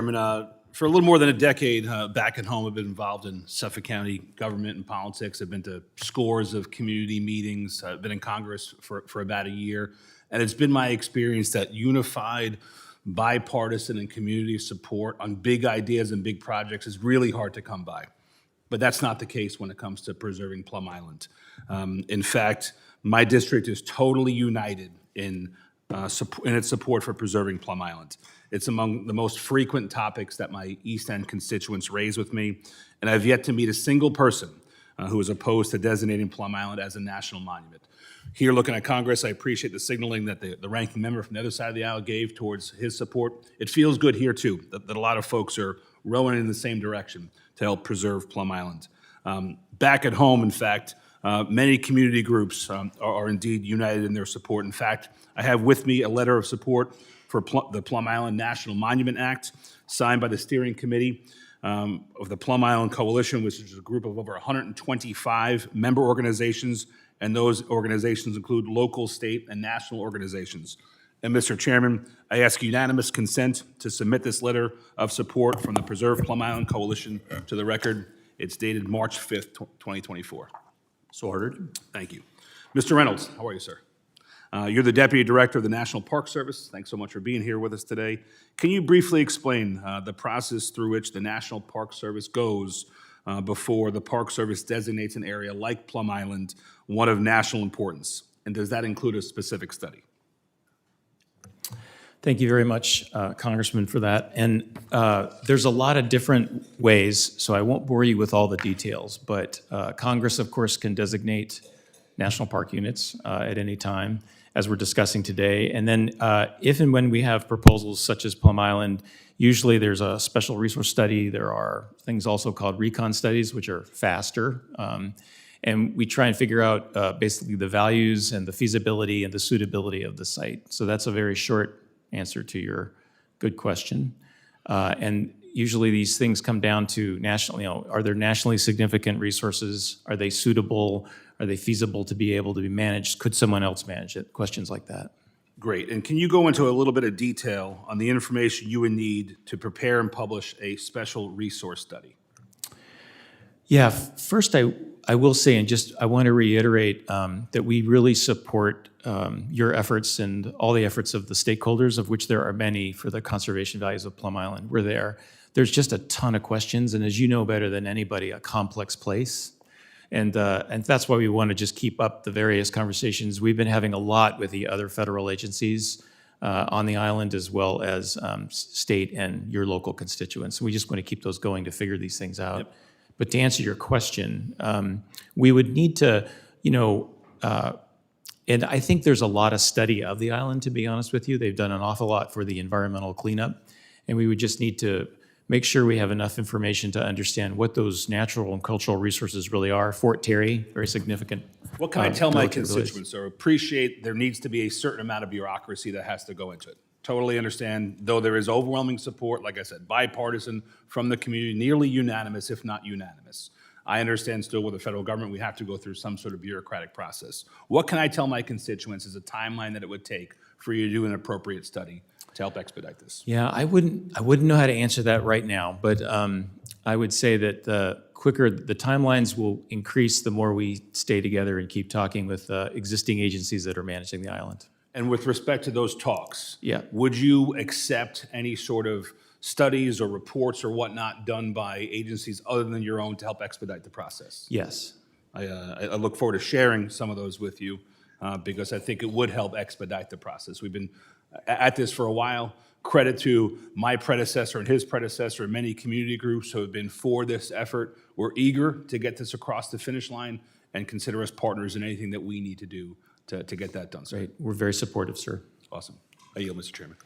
Chairman, for a little more than a decade back at home, I've been involved in Suffolk County government and politics. I've been to scores of community meetings. I've been in Congress for about a year. And it's been my experience that unified, bipartisan, and community support on big ideas and big projects is really hard to come by. But that's not the case when it comes to preserving Plum Island. In fact, my district is totally united in its support for preserving Plum Island. It's among the most frequent topics that my East End constituents raise with me, and I've yet to meet a single person who is opposed to designating Plum Island as a national monument. Here, looking at Congress, I appreciate the signaling that the ranking member from the other side of the aisle gave towards his support. It feels good here, too, that a lot of folks are rowing in the same direction to help preserve Plum Island. Back at home, in fact, many community groups are indeed united in their support. In fact, I have with me a letter of support for the Plum Island National Monument Act, signed by the steering committee of the Plum Island Coalition, which is a group of over 125 member organizations, and those organizations include local, state, and national organizations. And Mr. Chairman, I ask unanimous consent to submit this letter of support from the Preserve Plum Island Coalition to the record. It's dated March 5th, 2024. So ordered. Thank you. Mr. Reynolds, how are you, sir? You're the Deputy Director of the National Park Service. Thanks so much for being here with us today. Can you briefly explain the process through which the National Park Service goes before the Park Service designates an area like Plum Island one of national importance? And does that include a specific study? Thank you very much, Congressman, for that. And there's a lot of different ways, so I won't bore you with all the details, but Congress, of course, can designate national park units at any time, as we're discussing today. And then if and when we have proposals such as Plum Island, usually there's a special resource study. There are things also called recon studies, which are faster. And we try and figure out basically the values and the feasibility and the suitability of the site. So that's a very short answer to your good question. And usually these things come down to national, are there nationally significant resources? Are they suitable? Are they feasible to be able to be managed? Could someone else manage it? Questions like that. Great. And can you go into a little bit of detail on the information you would need to prepare and publish a special resource study? Yeah, first I will say, and just I want to reiterate that we really support your efforts and all the efforts of the stakeholders, of which there are many, for the conservation values of Plum Island. We're there. There's just a ton of questions, and as you know better than anybody, a complex place. And that's why we want to just keep up the various conversations. We've been having a lot with the other federal agencies on the island, as well as state and your local constituents. We just want to keep those going to figure these things out. Yep. But to answer your question, we would need to, and I think there's a lot of study of the island, to be honest with you. They've done an awful lot for the environmental cleanup, and we would just need to make sure we have enough information to understand what those natural and cultural resources really are. Fort Terry, very significant. What can I tell my constituents? Or appreciate there needs to be a certain amount of bureaucracy that has to go into it. Totally understand, though there is overwhelming support, like I said, bipartisan from the community, nearly unanimous, if not unanimous. I understand still with the federal government, we have to go through some sort of bureaucratic process. What can I tell my constituents is a timeline that it would take for you to do an appropriate study to help expedite this? Yeah, I wouldn't know how to answer that right now, but I would say that the quicker the timelines will increase, the more we stay together and keep talking with existing agencies that are managing the island. And with respect to those talks, yeah, would you accept any sort of studies or reports or whatnot done by agencies other than your own to help expedite the process? Yes. I look forward to sharing some of those with you because I think it would help expedite the process. We've been at this for a while. Credit to my predecessor and his predecessor and many community groups who have been for this effort. We're eager to get this across the finish line and consider us partners in anything that we need to do to get that done, sir. Great. We're very supportive, sir. Awesome. I yield, Mr. Chairman.